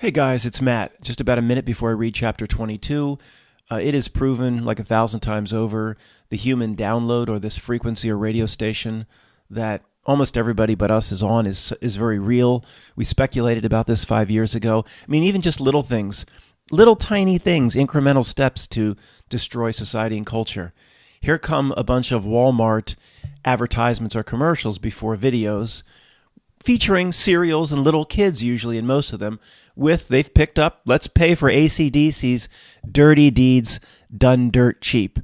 Hey guys, it's Matt. Just about a minute before I read chapter 22. It is proven like 1,000 times over, the human download or this frequency or radio station that almost everybody but us is on is very real. We speculated about this 5 years ago. I mean, even just little things, little tiny things, incremental steps to destroy society and culture. Here come a bunch of Walmart advertisements or commercials before videos featuring cereals and little kids, usually in most of them, they've picked up, let's pay for AC/DC's Dirty Deeds Done Dirt Cheap.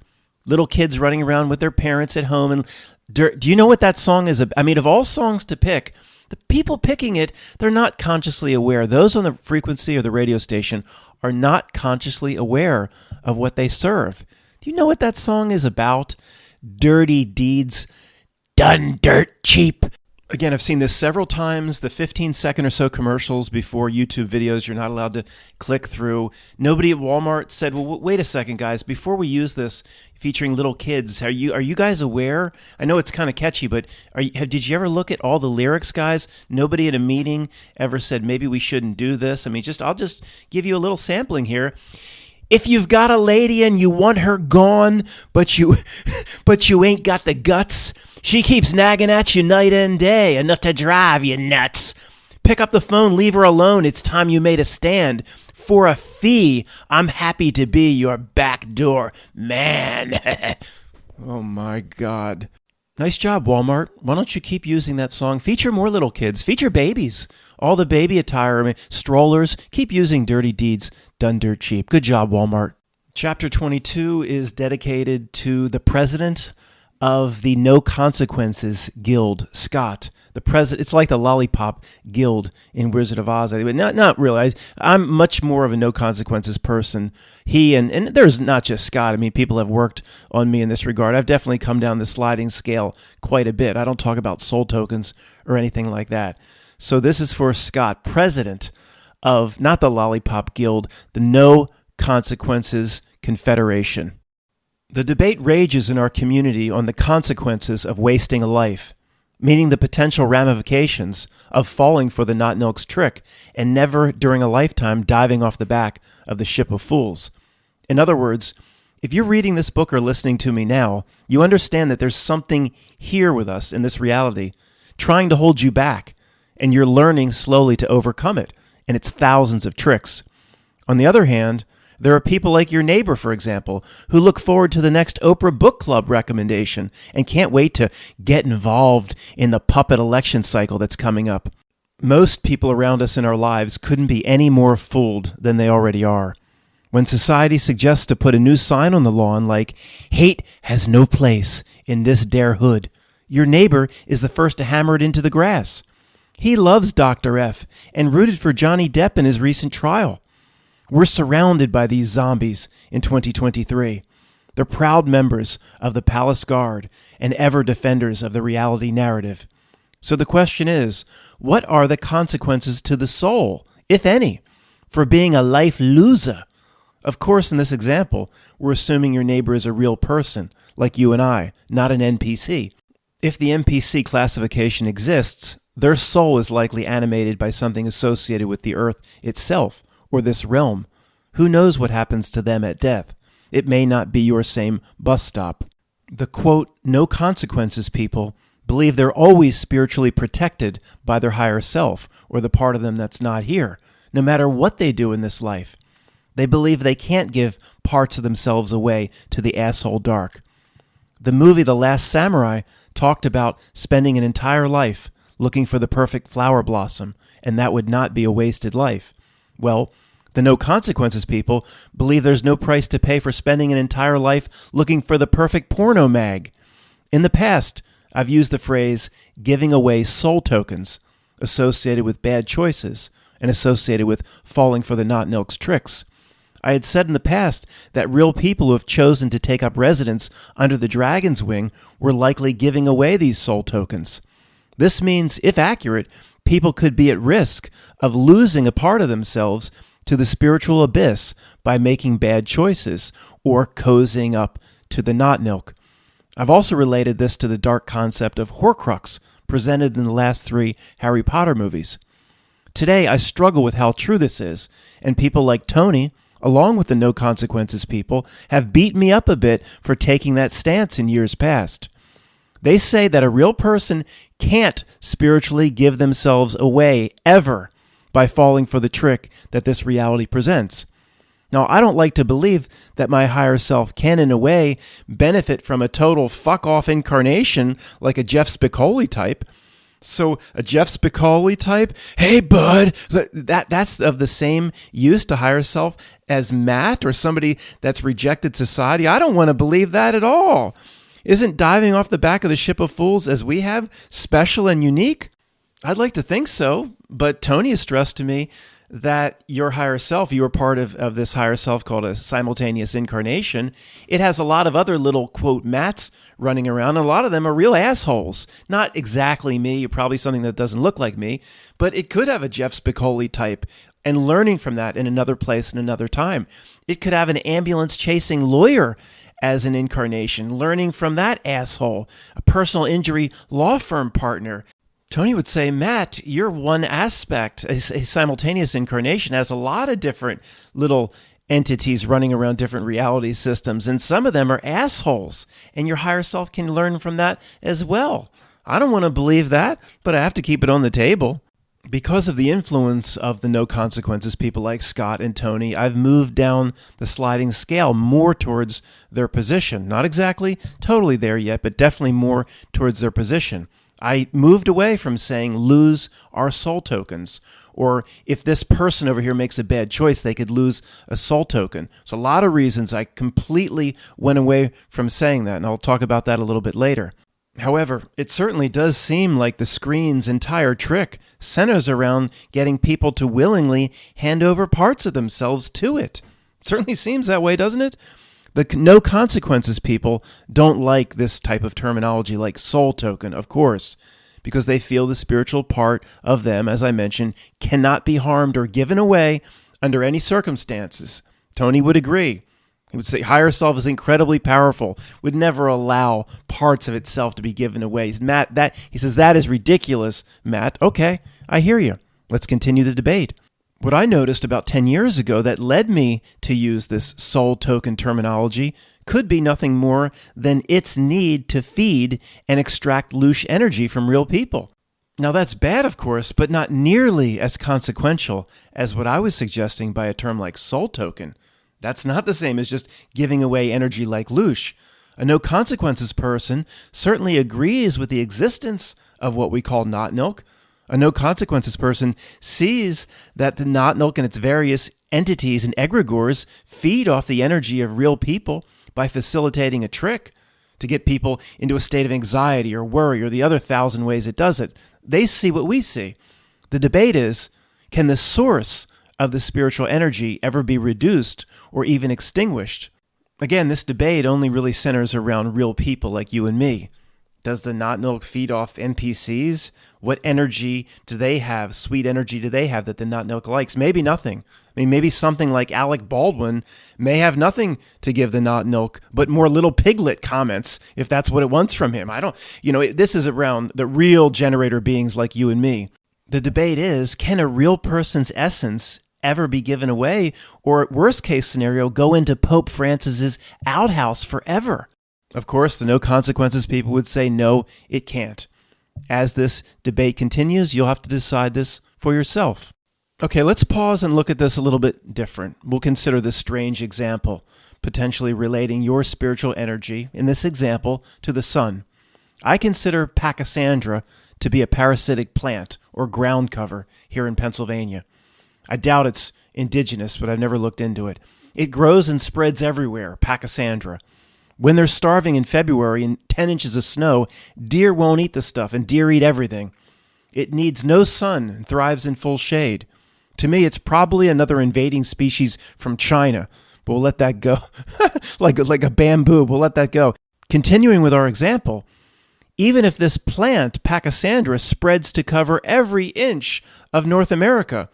Little kids running around with their parents at home. And do you know what that song is? I mean, of all songs to pick, the people picking it, they're not consciously aware. Those on the frequency or the radio station are not consciously aware of what they serve. Do you know what that song is about? Dirty Deeds Done Dirt Cheap. Again, I've seen this several times, the 15-second or so commercials before YouTube videos you're not allowed to click through. Nobody at Walmart said, well, wait a second, guys, before we use this featuring little kids, are you guys aware? I know it's kind of catchy, but did you ever look at all the lyrics, guys? Nobody at a meeting ever said, maybe we shouldn't do this. I mean, I'll just give you a little sampling here. If you've got a lady and you want her gone, but you ain't got the guts, she keeps nagging at you night and day, enough to drive you nuts. Pick up the phone, leave her alone, it's time you made a stand. For a fee, I'm happy to be your backdoor man. Oh my God. Nice job, Walmart. Why don't you keep using that song? Feature more little kids. Feature babies. All the baby attire, strollers. Keep using Dirty Deeds Done Dirt Cheap. Good job, Walmart. Chapter 22 is dedicated to the president of the No Consequences Guild, Scott. The president. It's like the Lollipop Guild in Wizard of Oz. But not really. I'm much more of a no consequences person. He and there's not just Scott. I mean, people have worked on me in this regard. I've definitely come down the sliding scale quite a bit. I don't talk about soul tokens or anything like that. So this is for Scott, president of, not the Lollipop Guild, the No Consequences Confederation. The debate rages in our community on the consequences of wasting a life, meaning the potential ramifications of falling for the Not-Nilk's trick and never during a lifetime diving off the back of the ship of fools. In other words, if you're reading this book or listening to me now, you understand that there's something here with us in this reality trying to hold you back, and you're learning slowly to overcome it, and it's thousands of tricks. On the other hand, there are people like your neighbor, for example, who look forward to the next Oprah Book Club recommendation and can't wait to get involved in the puppet election cycle that's coming up. Most people around us in our lives couldn't be any more fooled than they already are. When society suggests to put a new sign on the lawn like, hate has no place in this dare hood, your neighbor is the first to hammer it into the grass. He loves Dr. F and rooted for Johnny Depp in his recent trial. We're surrounded by these zombies in 2023. They're proud members of the Palace Guard and ever defenders of the reality narrative. So the question is, what are the consequences to the soul, if any, for being a life loser? Of course, in this example, we're assuming your neighbor is a real person, like you and I, not an NPC. If the NPC classification exists, their soul is likely animated by something associated with the earth itself, or this realm. Who knows what happens to them at death? It may not be your same bus stop. The quote, no consequences people believe they're always spiritually protected by their higher self, or the part of them that's not here, no matter what they do in this life. They believe they can't give parts of themselves away to the asshole dark. The movie The Last Samurai talked about spending an entire life looking for the perfect flower blossom, and that would not be a wasted life. Well, the no consequences people believe there's no price to pay for spending an entire life looking for the perfect porno mag. In the past, I've used the phrase giving away soul tokens associated with bad choices and associated with falling for the Not-Nilk's tricks. I had said in the past that real people who have chosen to take up residence under the dragon's wing were likely giving away these soul tokens. This means, if accurate, people could be at risk of losing a part of themselves to the spiritual abyss by making bad choices or cozying up to the Not-Nilk. I've also related this to the dark concept of Horcrux presented in the last 3 Harry Potter movies. today I struggle with how true this is, and people like Tony, along with the no consequences people, have beat me up a bit for taking that stance in years past. They say that a real person can't spiritually give themselves away ever by falling for the trick that this reality presents. Now, I don't like to believe that my higher self can, in a way, benefit from a total fuck-off incarnation like a Jeff Spicoli type. So a Jeff Spicoli type, hey, bud, that's of the same use to higher self as Matt or somebody that's rejected society. I don't want to believe that at all. Isn't diving off the back of the ship of fools as we have special and unique? I'd like to think so, but Tony has stressed to me that your higher self, you are part of this higher self called a simultaneous incarnation. It has a lot of other little, quote, Matts running around, and a lot of them are real assholes. Not exactly me, probably something that doesn't look like me, but it could have a Jeff Spicoli type, and learning from that in another place and another time. It could have an ambulance-chasing lawyer as an incarnation, learning from that asshole, a personal injury law firm partner. Tony would say, Matt, you're one aspect. A simultaneous incarnation has a lot of different little entities running around different reality systems, and some of them are assholes, and your higher self can learn from that as well. I don't want to believe that, but I have to keep it on the table. Because of the influence of the no consequences people like Scott and Tony, I've moved down the sliding scale more towards their position. Not exactly totally there yet, but definitely more towards their position. I moved away from saying lose our soul tokens, or if this person over here makes a bad choice, they could lose a soul token. So a lot of reasons I completely went away from saying that, and I'll talk about that a little bit later. However, it certainly does seem like the screen's entire trick centers around getting people to willingly hand over parts of themselves to it. Certainly seems that way, doesn't it? The no consequences people don't like this type of terminology like soul token, of course, because they feel the spiritual part of them, as I mentioned, cannot be harmed or given away under any circumstances. Tony would agree. He would say higher self is incredibly powerful, would never allow parts of itself to be given away. Matt, he says, that is ridiculous, Matt. Okay, I hear you. Let's continue the debate. What I noticed about 10 years ago that led me to use this soul token terminology could be nothing more than its need to feed and extract louche energy from real people. Now that's bad, of course, but not nearly as consequential as what I was suggesting by a term like soul token. That's not the same as just giving away energy like louche. A no consequences person certainly agrees with the existence of what we call not milk. A no consequences person sees that the not milk and its various entities and egregores feed off the energy of real people by facilitating a trick to get people into a state of anxiety or worry or the other 1,000 ways it does it. They see what we see. The debate is, can the source of the spiritual energy ever be reduced or even extinguished? Again, this debate only really centers around real people like you and me. Does the not milk feed off NPCs? What energy do they have? Sweet energy do they have that the not milk likes? Maybe nothing. I mean, maybe something like Alec Baldwin may have nothing to give the not milk, but more little piglet comments if that's what it wants from him. This is around the real generator beings like you and me. The debate is, can a real person's essence ever be given away, or worst case scenario, go into Pope Francis's outhouse forever? Of course, the no consequences people would say, no, it can't. As this debate continues, you'll have to decide this for yourself. Okay, let's pause and look at this a little bit different. We'll consider this strange example, potentially relating your spiritual energy, in this example, to the sun. I consider Pachysandra to be a parasitic plant or ground cover here in Pennsylvania. I doubt it's indigenous, but I've never looked into it. It grows and spreads everywhere, Pachysandra. When they're starving in February and 10 inches of snow, deer won't eat the stuff, and deer eat everything. It needs no sun and thrives in full shade. To me, it's probably another invading species from China, but we'll let that go. like a bamboo, we'll let that go. Continuing with our example, even if this plant, Pachysandra, spreads to cover every inch of North America,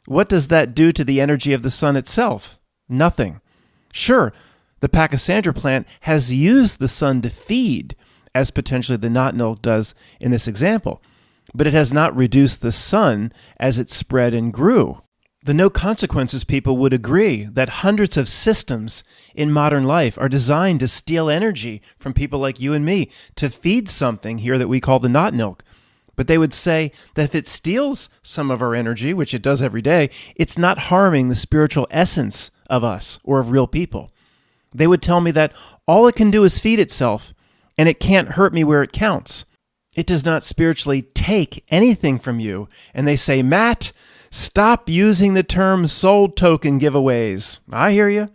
what does that do to the energy of the sun itself? Nothing. Sure, the Pachysandra plant has used the sun to feed, as potentially the not milk does in this example. but it has not reduced the sun as it spread and grew. The no consequences people would agree that hundreds of systems in modern life are designed to steal energy from people like you and me to feed something here that we call the not milk. But they would say that if it steals some of our energy, which it does every day, it's not harming the spiritual essence of us or of real people. They would tell me that all it can do is feed itself, and it can't hurt me where it counts. It does not spiritually take anything from you. And they say, Matt, stop using the term soul token giveaways. I hear you.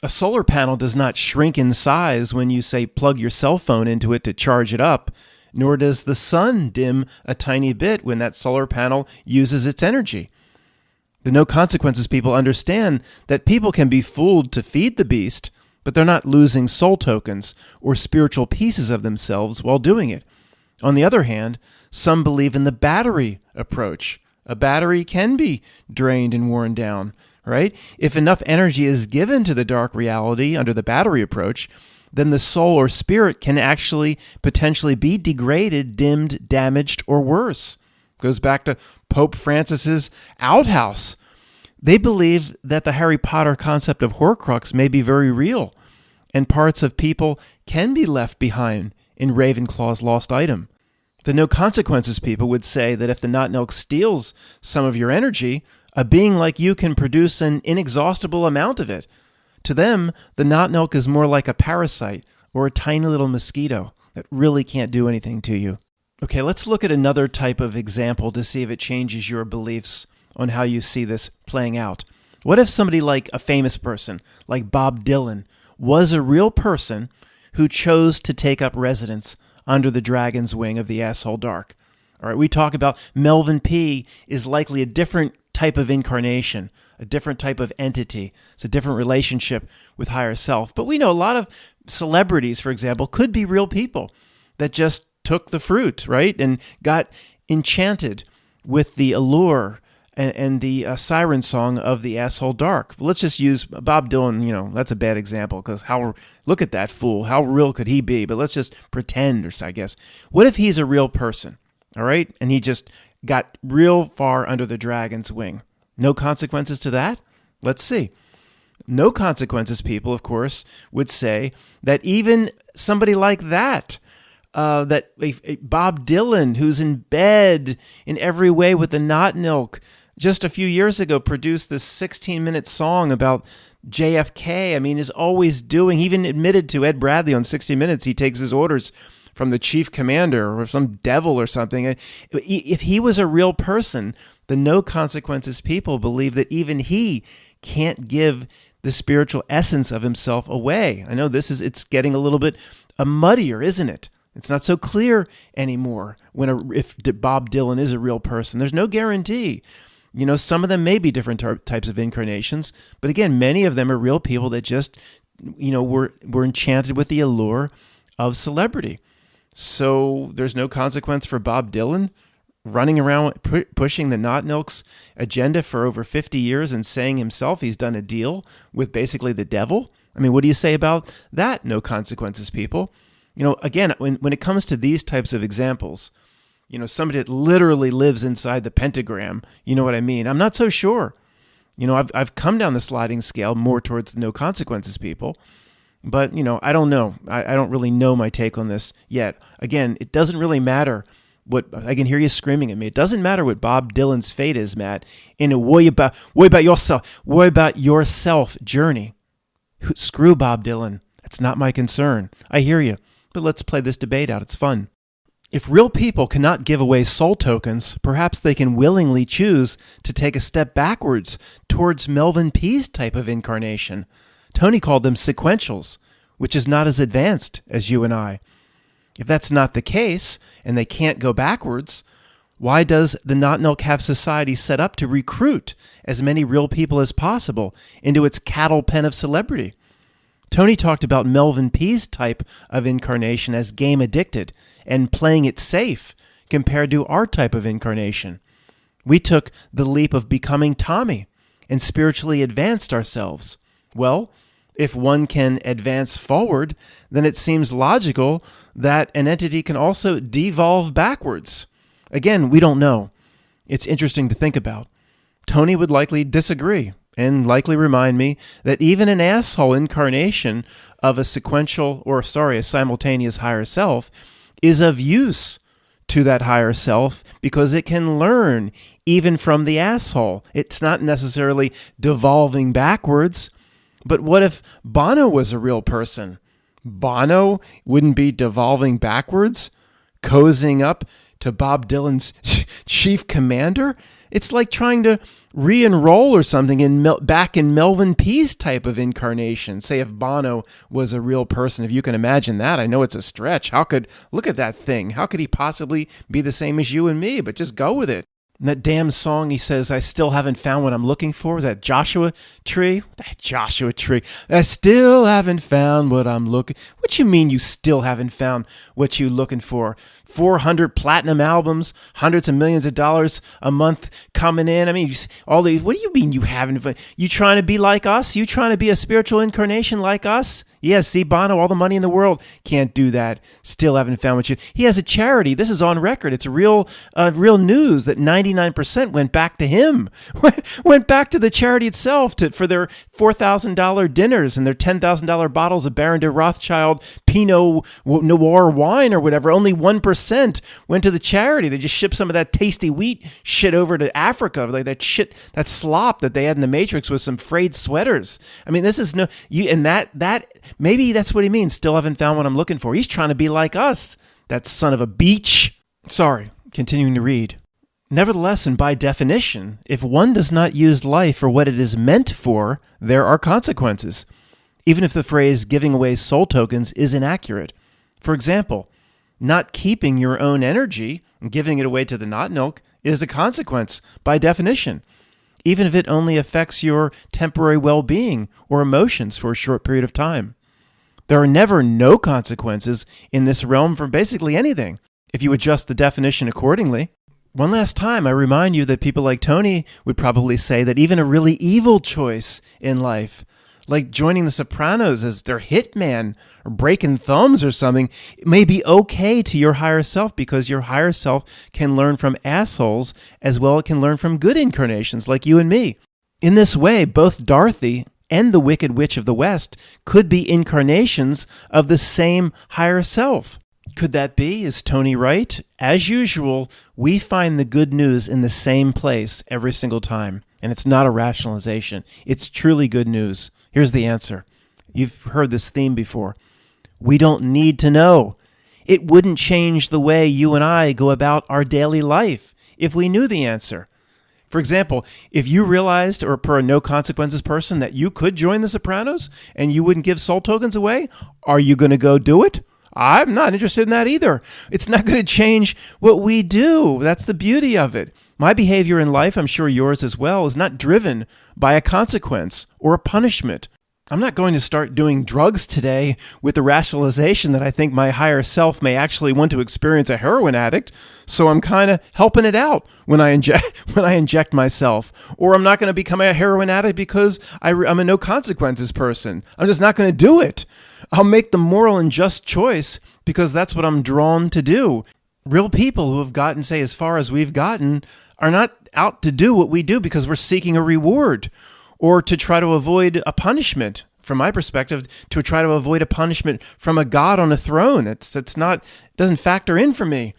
A solar panel does not shrink in size when you say plug your cell phone into it to charge it up, nor does the sun dim a tiny bit when that solar panel uses its energy. The no consequences people understand that people can be fooled to feed the beast, but they're not losing soul tokens or spiritual pieces of themselves while doing it. On the other hand, some believe in the battery approach. A battery can be drained and worn down, right? If enough energy is given to the dark reality under the battery approach, then the soul or spirit can actually potentially be degraded, dimmed, damaged, or worse. Goes back to Pope Francis's outhouse. They believe that the Harry Potter concept of Horcrux may be very real, and parts of people can be left behind in Ravenclaw's lost item. The no consequences people would say that if the not milk steals some of your energy, a being like you can produce an inexhaustible amount of it. To them, the not milk is more like a parasite or a tiny little mosquito that really can't do anything to you. Okay, let's look at another type of example to see if it changes your beliefs on how you see this playing out. What if somebody like a famous person, like Bob Dylan, was a real person who chose to take up residence under the dragon's wing of the asshole dark? All right, we talk about Melvin P. is likely a different type of incarnation, a different type of entity. It's a different relationship with higher self. But we know a lot of celebrities, for example, could be real people that just took the fruit, right, and got enchanted with the allure and the siren song of the asshole dark. Let's just use Bob Dylan. That's a bad example because look at that fool. How real could he be? But let's just pretend, I guess. What if he's a real person, all right, and he just got real far under the dragon's wing? No consequences to that? Let's see. No consequences people, of course, would say that even somebody like that, Bob Dylan, who's in bed in every way with the not milk, just a few years ago produced this 16-minute song about JFK. I mean, is always doing, he even admitted to Ed Bradley on 60 Minutes, he takes his orders from the chief commander or some devil or something. If he was a real person, the no consequences people believe that even he can't give the spiritual essence of himself away. I know it's getting a little bit muddier, isn't it? It's not so clear anymore if Bob Dylan is a real person. There's no guarantee. Some of them may be different types of incarnations, but again, many of them are real people that just, were enchanted with the allure of celebrity. So there's no consequence for Bob Dylan running around pushing the not milk's agenda for over 50 years and saying himself he's done a deal with basically the devil. I mean, what do you say about that? No consequences, people. Again, when it comes to these types of examples, somebody that literally lives inside the pentagram, you know what I mean? I'm not so sure. I've come down the sliding scale more towards the no consequences people, but, I don't know. I don't really know my take on this yet. Again, it doesn't really matter I can hear you screaming at me. It doesn't matter what Bob Dylan's fate is, Matt, in a worry about yourself journey. Screw Bob Dylan. That's not my concern. I hear you. But let's play this debate out. It's fun. If real people cannot give away soul tokens, perhaps they can willingly choose to take a step backwards towards Melvin P's type of incarnation. Tony called them sequentials, which is not as advanced as you and I. If that's not the case, and they can't go backwards, why does the Not Milk have society set up to recruit as many real people as possible into its cattle pen of celebrity? Tony talked about Melvin P's type of incarnation as game addicted and playing it safe compared to our type of incarnation. We took the leap of becoming Tommy and spiritually advanced ourselves. Well, if one can advance forward, then it seems logical that an entity can also devolve backwards. Again, we don't know. It's interesting to think about. Tony would likely disagree and likely remind me that even an asshole incarnation of a simultaneous higher self is of use to that higher self because it can learn even from the asshole. It's not necessarily devolving backwards. But what if Bono was a real person? Bono wouldn't be devolving backwards, cozying up to Bob Dylan's chief commander? It's like trying to re-enroll or something back in Melvin P's type of incarnation. Say if Bono was a real person, if you can imagine that. I know it's a stretch. Look at that thing. How could he possibly be the same as you and me? But just go with it. And that damn song, he says, I still haven't found what I'm looking for. Is that Joshua Tree? That Joshua Tree. I still haven't found what I'm looking. What you mean you still haven't found what you're looking for? 400 platinum albums, hundreds of millions of dollars a month coming in. I mean, all these. What do you mean you haven't? You trying to be like us? You trying to be a spiritual incarnation like us? Yes, see, Bono, all the money in the world, can't do that. Still haven't found what you... He has a charity. This is on record. It's real news that 99% went back to him. Went back to the charity itself for their $4,000 dinners and their $10,000 bottles of Baron de Rothschild Pinot Noir wine or whatever. Only 1% went to the charity. They just shipped some of that tasty wheat shit over to Africa, like that shit, that slop that they had in the Matrix with some frayed sweaters. I mean, this is no... Maybe that's what he means. Still haven't found what I'm looking for. He's trying to be like us. That son of a beach. Sorry, continuing to read. Nevertheless, and by definition, if one does not use life for what it is meant for, there are consequences. Even if the phrase giving away soul tokens is inaccurate. For example, not keeping your own energy and giving it away to the not-nilk is a consequence by definition, even if it only affects your temporary well-being or emotions for a short period of time. There are never no consequences in this realm for basically anything, if you adjust the definition accordingly. One last time, I remind you that people like Tony would probably say that even a really evil choice in life, like joining the Sopranos as their hitman or breaking thumbs or something, may be okay to your higher self because your higher self can learn from assholes as well as it can learn from good incarnations like you and me. In this way, both Dorothy and the Wicked Witch of the West could be incarnations of the same higher self. Could that be? Is Tony right? As usual, we find the good news in the same place every single time, and it's not a rationalization. It's truly good news. Here's the answer. You've heard this theme before. We don't need to know. It wouldn't change the way you and I go about our daily life if we knew the answer. For example, if you realized, or per a no consequences person, that you could join the Sopranos and you wouldn't give soul tokens away, are you going to go do it? I'm not interested in that either. It's not going to change what we do. That's the beauty of it. My behavior in life, I'm sure yours as well, is not driven by a consequence or a punishment. I'm not going to start doing drugs today with the rationalization that I think my higher self may actually want to experience a heroin addict, so I'm kind of helping it out when I inject myself. Or I'm not going to become a heroin addict because I'm a no consequences person. I'm just not going to do it. I'll make the moral and just choice because that's what I'm drawn to do. Real people who have gotten, say, as far as we've gotten are not out to do what we do because we're seeking a reward or to try to avoid a punishment. From my perspective, to try to avoid a punishment from a god on a throne. It doesn't factor in for me.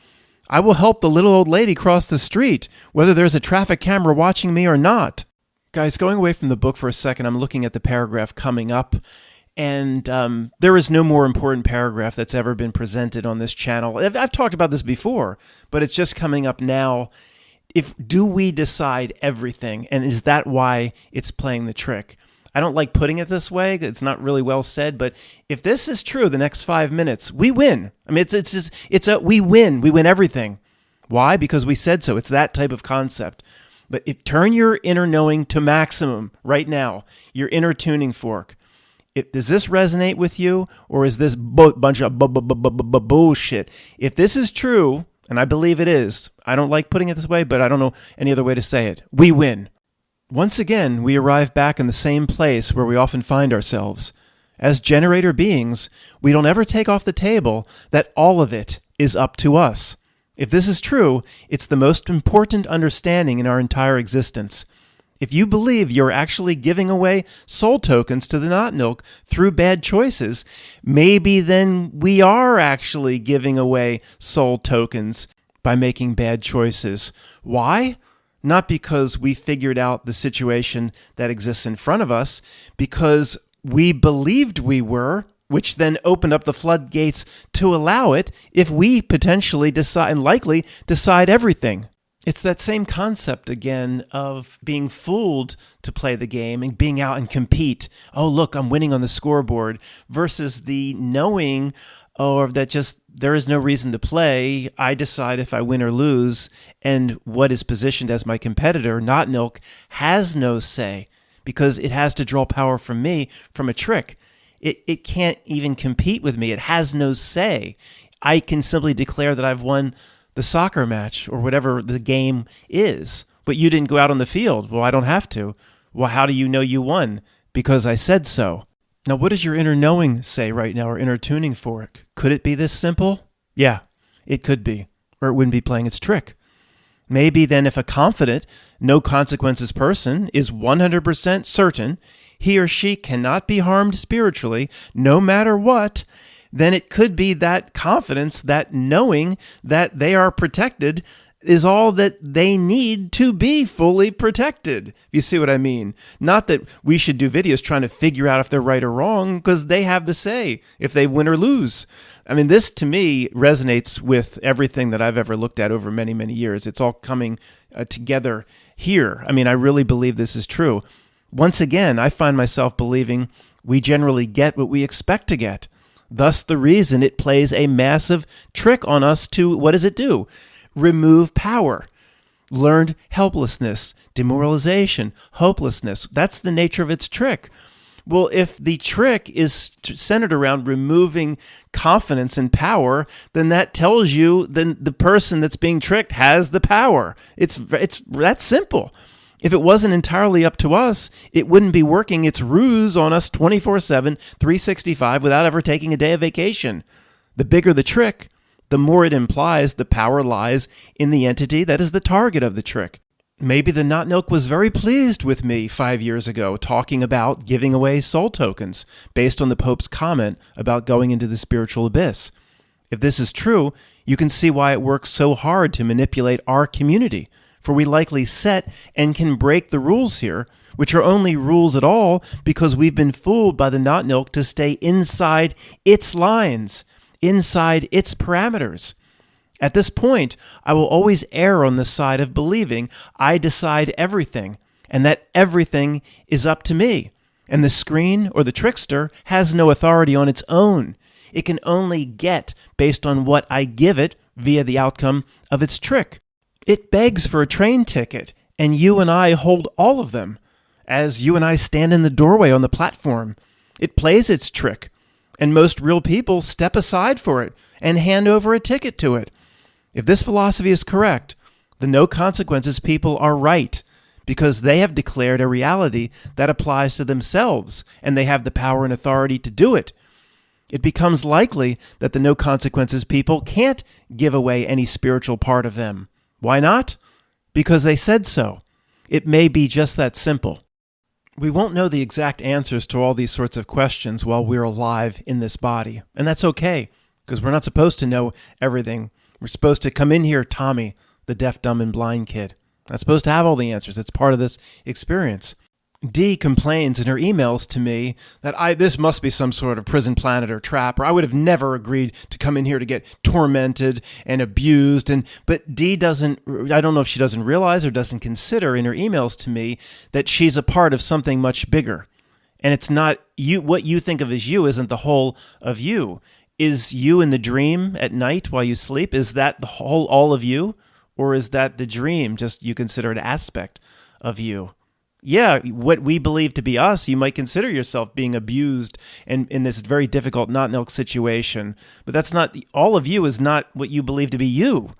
I will help the little old lady cross the street, whether there's a traffic camera watching me or not. Guys, going away from the book for a second, I'm looking at the paragraph coming up, and there is no more important paragraph that's ever been presented on this channel. I've talked about this before, but it's just coming up now. Do we decide everything, and is that why it's playing the trick? I don't like putting it this way. It's not really well said, but if this is true, the next 5 minutes, we win. I mean, we win. We win everything. Why? Because we said so. It's that type of concept. But turn your inner knowing to maximum right now, your inner tuning fork. Does this resonate with you, or is this bunch of bullshit? If this is true, and I believe it is, I don't like putting it this way, but I don't know any other way to say it. We win. Once again, we arrive back in the same place where we often find ourselves. As generator beings, we don't ever take off the table that all of it is up to us. If this is true, it's the most important understanding in our entire existence. If you believe you're actually giving away soul tokens to the not milk through bad choices, maybe then we are actually giving away soul tokens by making bad choices. Why? Not because we figured out the situation that exists in front of us, because we believed we were, which then opened up the floodgates to allow it if we potentially decide and likely decide everything. It's that same concept again of being fooled to play the game and being out and compete. Oh, look, I'm winning on the scoreboard, versus the knowing or that just there is no reason to play. I decide if I win or lose, and what is positioned as my competitor, not milk, has no say because it has to draw power from me from a trick. It can't even compete with me. It has no say. I can simply declare that I've won the soccer match or whatever the game is, but you didn't go out on the field. Well, I don't have to. Well, how do you know you won? Because I said so. Now, what does your inner knowing say right now, or inner tuning fork? Could it be this simple? Yeah, it could be, or it wouldn't be playing its trick. Maybe then if a confident, no consequences person is 100% certain he or she cannot be harmed spiritually, no matter what, then it could be that confidence, that knowing that they are protected is all that they need to be fully protected. You see what I mean? Not that we should do videos trying to figure out if they're right or wrong, because they have the say if they win or lose. I mean, this to me resonates with everything that I've ever looked at over many, many years. It's all coming together here. I mean, I really believe this is true. Once again, I find myself believing we generally get what we expect to get. Thus, the reason it plays a massive trick on us to, what does it do? Remove power, learned helplessness, demoralization, hopelessness. That's the nature of its trick. Well, if the trick is centered around removing confidence and power, then that tells you then the person that's being tricked has the power. It's that simple. If it wasn't entirely up to us, it wouldn't be working its ruse on us 24/7, 365 without ever taking a day of vacation. The bigger the trick, the more it implies the power lies in the entity that is the target of the trick. Maybe the not milk was very pleased with me 5 years ago talking about giving away soul tokens based on the Pope's comment about going into the spiritual abyss. If this is true, you can see why it works so hard to manipulate our community, for we likely set and can break the rules here, which are only rules at all because we've been fooled by the not milk to stay inside its lines, inside its parameters. At this point, I will always err on the side of believing I decide everything and that everything is up to me. And the screen or the trickster has no authority on its own. It can only get based on what I give it via the outcome of its trick. It begs for a train ticket, and you and I hold all of them. As you and I stand in the doorway on the platform, it plays its trick, and most real people step aside for it and hand over a ticket to it. If this philosophy is correct, the no consequences people are right, because they have declared a reality that applies to themselves, and they have the power and authority to do it. It becomes likely that the no consequences people can't give away any spiritual part of them. Why not? Because they said so. It may be just that simple. We won't know the exact answers to all these sorts of questions while we're alive in this body, and that's okay, because we're not supposed to know everything. We're supposed to come in here, Tommy, the deaf, dumb, and blind kid. Not supposed to have all the answers. It's part of this experience. Dee complains in her emails to me that this must be some sort of prison planet or trap, or I would have never agreed to come in here to get tormented and abused. But Dee doesn't, I don't know if she doesn't realize or doesn't consider in her emails to me that she's a part of something much bigger. And it's not you, what you think of as you isn't the whole of you. Is you in the dream at night while you sleep? Is that the whole, all of you? Or is that the dream, just you consider an aspect of you? Yeah, what we believe to be us, you might consider yourself being abused and in this very difficult not milk situation. But that's not, all of you is not what you believe to be you.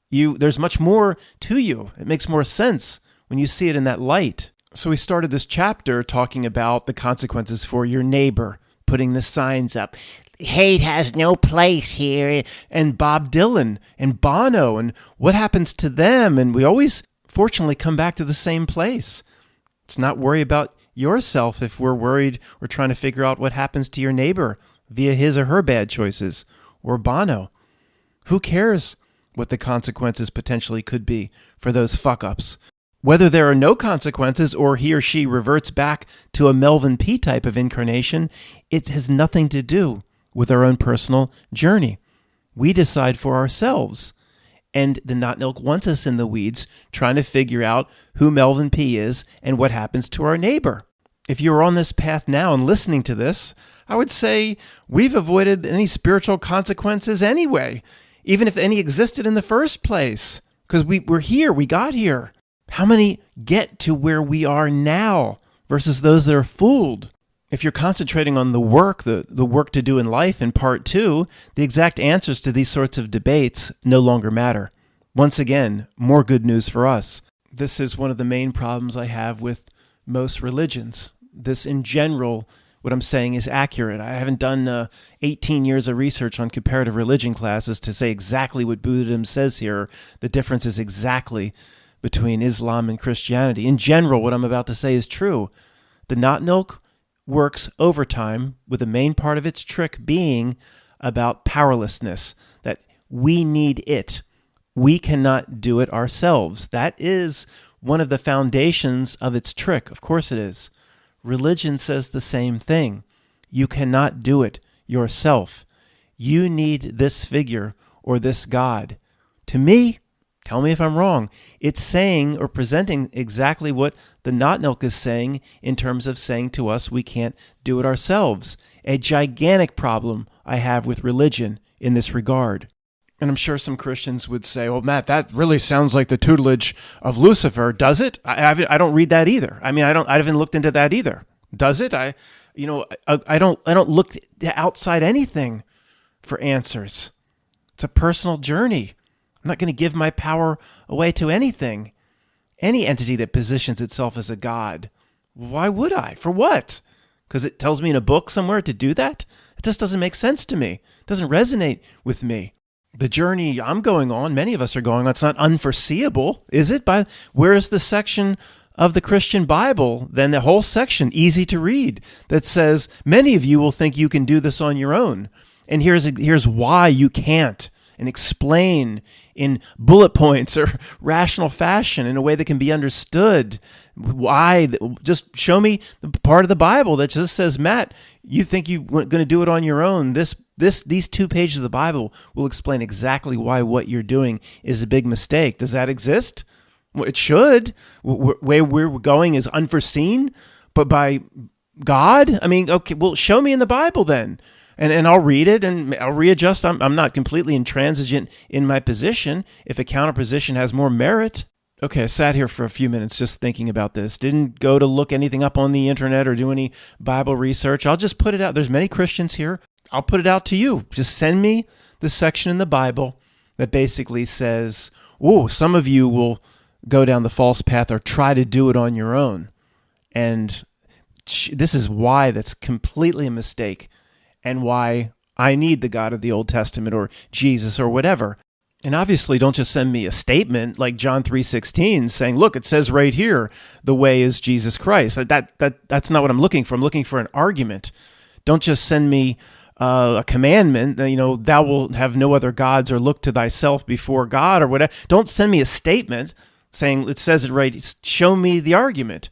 There's much more to you. It makes more sense when you see it in that light. So we started this chapter talking about the consequences for your neighbor, putting the signs up. hate has no place here, and Bob Dylan and Bono, and what happens to them? And we always, fortunately, come back to the same place. Let's not worry about yourself if we're worried or trying to figure out what happens to your neighbor via his or her bad choices, or Bono. Who cares what the consequences potentially could be for those fuck-ups? Whether there are no consequences or he or she reverts back to a Melvin P type of incarnation, it has nothing to do with our own personal journey. We decide for ourselves. And the Not Nilk wants us in the weeds trying to figure out who Melvin P is and what happens to our neighbor. If you're on this path now and listening to this, I would say we've avoided any spiritual consequences anyway, even if any existed in the first place, because we're here, we got here. How many get to where we are now versus those that are fooled? If you're concentrating on the work, the work to do in life in part 2, the exact answers to these sorts of debates no longer matter. Once again, more good news for us. This is one of the main problems I have with most religions. This, in general, what I'm saying is accurate. I haven't done 18 years of research on comparative religion classes to say exactly what Buddhism says here. The difference is exactly between Islam and Christianity. In general, what I'm about to say is true. The Not Nilk works overtime, with the main part of its trick being about powerlessness, that we need it. We cannot do it ourselves. That is one of the foundations of its trick. Of course it is. Religion says the same thing. You cannot do it yourself. You need this figure or this God. To me, tell me if I'm wrong, it's saying or presenting exactly what the Not Nilk is saying in terms of saying to us we can't do it ourselves. A gigantic problem I have with religion in this regard. And I'm sure some Christians would say, well, Matt, that really sounds like the tutelage of Lucifer, does it? I don't read that either. I mean, I haven't looked into that either. Does it? I don't look outside anything for answers. It's a personal journey. I'm not going to give my power away to anything, any entity that positions itself as a god. Why would I? For what? Because it tells me in a book somewhere to do that? It just doesn't make sense to me. It doesn't resonate with me. The journey I'm going on, many of us are going on, it's not unforeseeable, is it? Where is the section of the Christian Bible, then the whole section, easy to read, that says, many of you will think you can do this on your own. And here's why you can't. And explain in bullet points or rational fashion in a way that can be understood why. Just show me the part of the Bible that just says, Matt, you think you're going to do it on your own. These 2 pages of the Bible will explain exactly why what you're doing is a big mistake. Does that exist? Well, it should. Where we're going is unforeseen, but by God? I mean, okay, well, show me in the Bible then. And I'll read it and I'll readjust. I'm not completely intransigent in my position if a counterposition has more merit. Okay, I sat here for a few minutes just thinking about this. Didn't go to look anything up on the internet or do any Bible research. I'll just put it out. There's many Christians here. I'll put it out to you. Just send me the section in the Bible that basically says, oh, some of you will go down the false path or try to do it on your own. And this is why that's completely a mistake. And why I need the God of the Old Testament or Jesus or whatever. And obviously don't just send me a statement like John 3:16 saying, look, it says right here, the way is Jesus Christ. That's not what I'm looking for. I'm looking for an argument. Don't just send me a commandment, thou wilt have no other gods or look to thyself before God or whatever. Don't send me a statement saying it says it right. Show me the argument.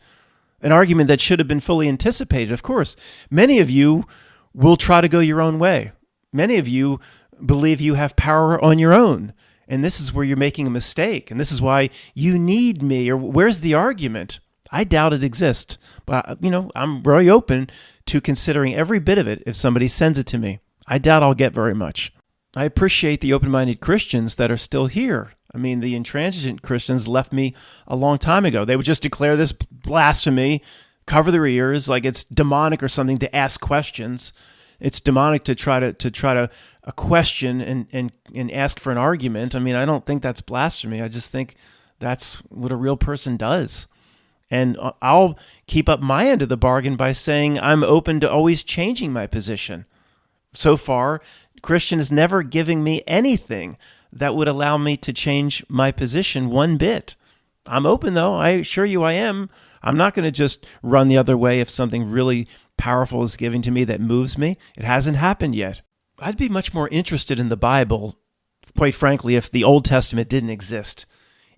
An argument that should have been fully anticipated, of course. Many of you will try to go your own way. Many of you believe you have power on your own, and this is where you're making a mistake, and this is why you need me, or where's the argument? I doubt it exists, but I'm very open to considering every bit of it if somebody sends it to me. I doubt I'll get very much. I appreciate the open-minded Christians that are still here. I mean, the intransigent Christians left me a long time ago. They would just declare this blasphemy, cover their ears like it's demonic or something to ask questions. It's demonic to try to question and ask for an argument. I mean, I don't think that's blasphemy. I just think that's what a real person does. And I'll keep up my end of the bargain by saying I'm open to always changing my position. So far, Christian is never giving me anything that would allow me to change my position one bit. I'm open, though. I assure you I am. I'm not going to just run the other way if something really powerful is given to me that moves me. It hasn't happened yet. I'd be much more interested in the Bible, quite frankly, if the Old Testament didn't exist.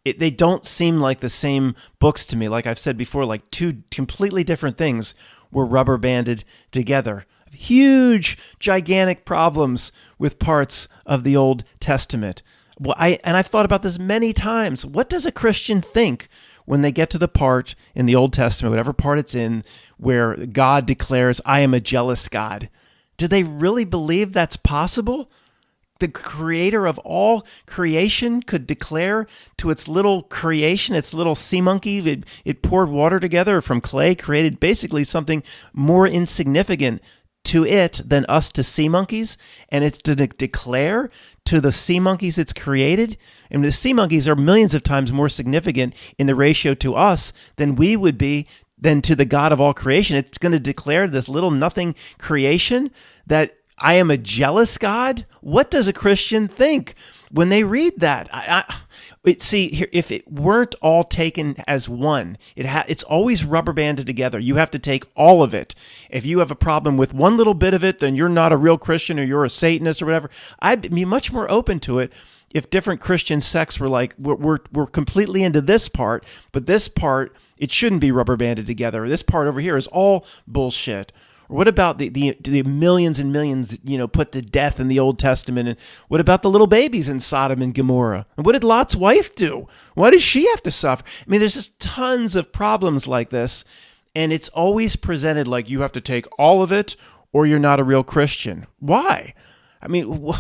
They don't seem like the same books to me. Like I've said before, like two completely different things were rubber banded together. Huge, gigantic problems with parts of the Old Testament. Well, I've thought about this many times. What does a Christian think when they get to the part in the Old Testament, whatever part it's in, where God declares, "I am a jealous God"? Do they really believe that's possible? The creator of all creation could declare to its little creation, its little sea monkey, it poured water together from clay, created basically something more insignificant to it than us to sea monkeys, and it's to declare to the sea monkeys it's created. And the sea monkeys are millions of times more significant in the ratio to us than we would be than to the God of all creation. It's going to declare this little nothing creation that I am a jealous God. What does a Christian think when they read that? See, here, if it weren't all taken as one, it's always rubber banded together. You have to take all of it. If you have a problem with one little bit of it, then you're not a real Christian or you're a Satanist or whatever. I'd be much more open to it if different Christian sects were like, we're completely into this part, but this part, it shouldn't be rubber banded together. This part over here is all bullshit. What about the millions and millions, put to death in the Old Testament? And what about the little babies in Sodom and Gomorrah? And what did Lot's wife do? Why did she have to suffer? I mean, there's just tons of problems like this, and it's always presented like you have to take all of it or you're not a real Christian. Why? I mean,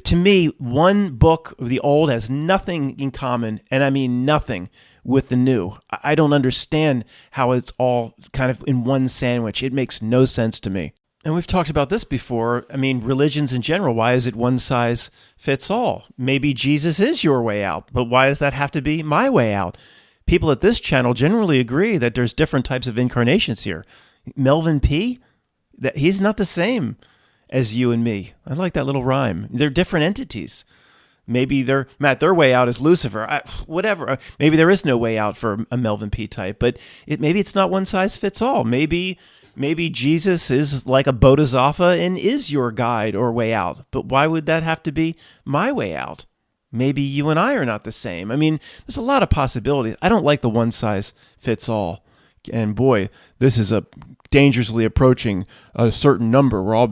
to me, one book of the Old has nothing in common, and I mean nothing, with the New. I don't understand how it's all kind of in one sandwich. It makes no sense to me. And we've talked about this before. I mean, religions in general, why is it one size fits all? Maybe Jesus is your way out, but why does that have to be my way out? People at this channel generally agree that there's different types of incarnations here. Melvin P., that he's not the same as you and me. I like that little rhyme. They're different entities. Maybe their way out is Lucifer. Whatever. Maybe there is no way out for a Melvin P. type, but maybe it's not one size fits all. Maybe Jesus is like a bodhisattva and is your guide or way out. But why would that have to be my way out? Maybe you and I are not the same. I mean, there's a lot of possibilities. I don't like the one size fits all. And boy, this is dangerously approaching a certain number where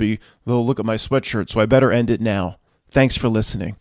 they'll look at my sweatshirt, so I better end it now. Thanks for listening.